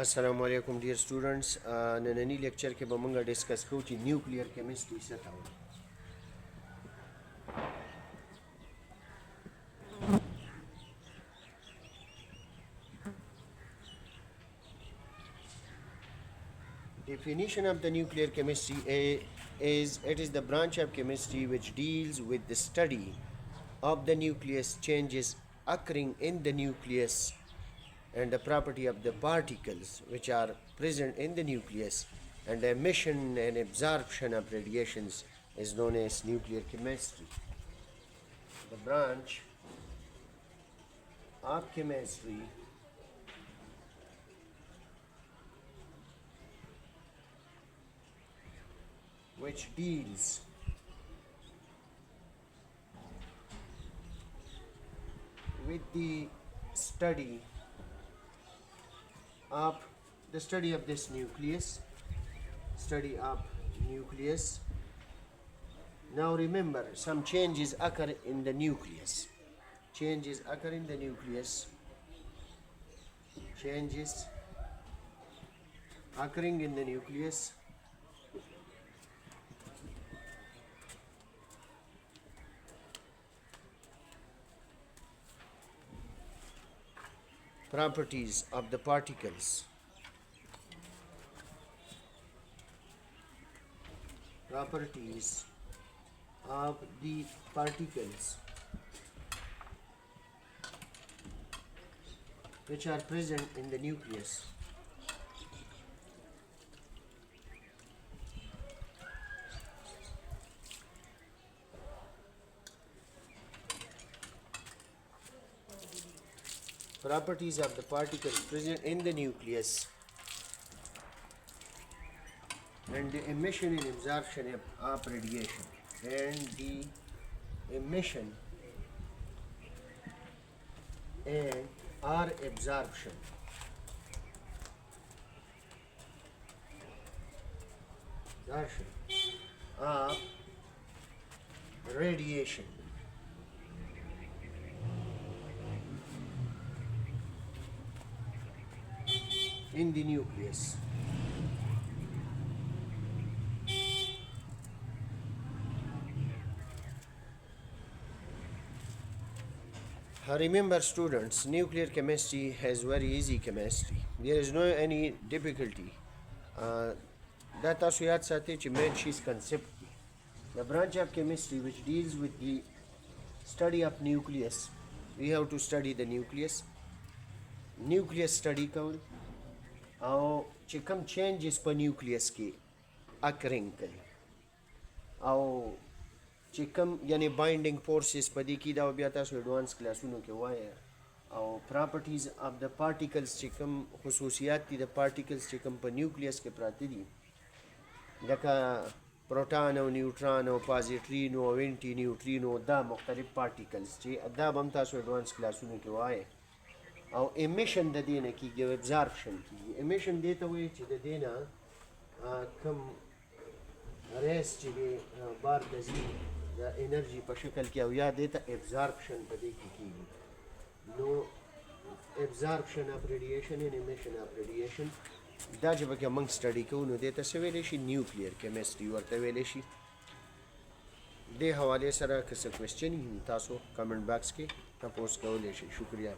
Assalamu alaikum dear students. ننني lecture کې به موږ ډیسکس کوو چې نیوکلیر کیمستري څه ته وایي. Definition of the nuclear chemistry is it is the branch of chemistry which deals with the study of the nucleus changes occurring in the nucleus and the property of the particles which are present in the nucleus, and the emission and absorption of radiations is known as nuclear chemistry. The branch of chemistry which deals with the study of this nucleus. Now remember, some changes occur in the nucleus. Properties of the particles. Which are present in the nucleus. Properties of the particles present in the nucleus and the emission and absorption of radiation, and the emission and or absorption of radiation in the nucleus. Remember students, nuclear chemistry has very easy chemistry. There is no any difficulty. That also yaad saate che main cheez concept. The branch of chemistry which deals with the study of nucleus. We have to study the nucleus. Nucleus study kol. او چې کوم چینجز په نیوکلیس کې اکرینګ کوي او چې کوم یعنی بایندینګ فورسز په دې کې دا بیا تاسو ایډوانس کلاسونو کې وایي او پراپرټیز اف د پارټیکلز چې کوم خصوصیات دي د پارټیکلز چې کوم په نیوکلیس کې پراته دي لکه پروټان او نیوټران او پازیټرین او انټي نیوټرین او دا مختلف پارټیکلز چې دا به هم تاسو ایډوانس کلاسونو کې وایي او امیشن د دې نه کېږي او ابزارپشن کېږي. امیشن دې ته وایي چې د دې نه کوم ریس چې دی بار ته ځي د انرژي په شکل کې او یا دې ته ابزارپشن په دې کې کېږي. نو ابزارپشن اف ریډیشن ان امیشن اف ریډیشن دا چې پکې موږ سټډي کوو نو دې ته څه ویلی شي؟ نیوکلیر کیمسټري ورته ویلی شي. دې حوالې سره که څه کوېسچن وي تاسو کمنټ باکس کې تپوس کولی شئ. شکریہ.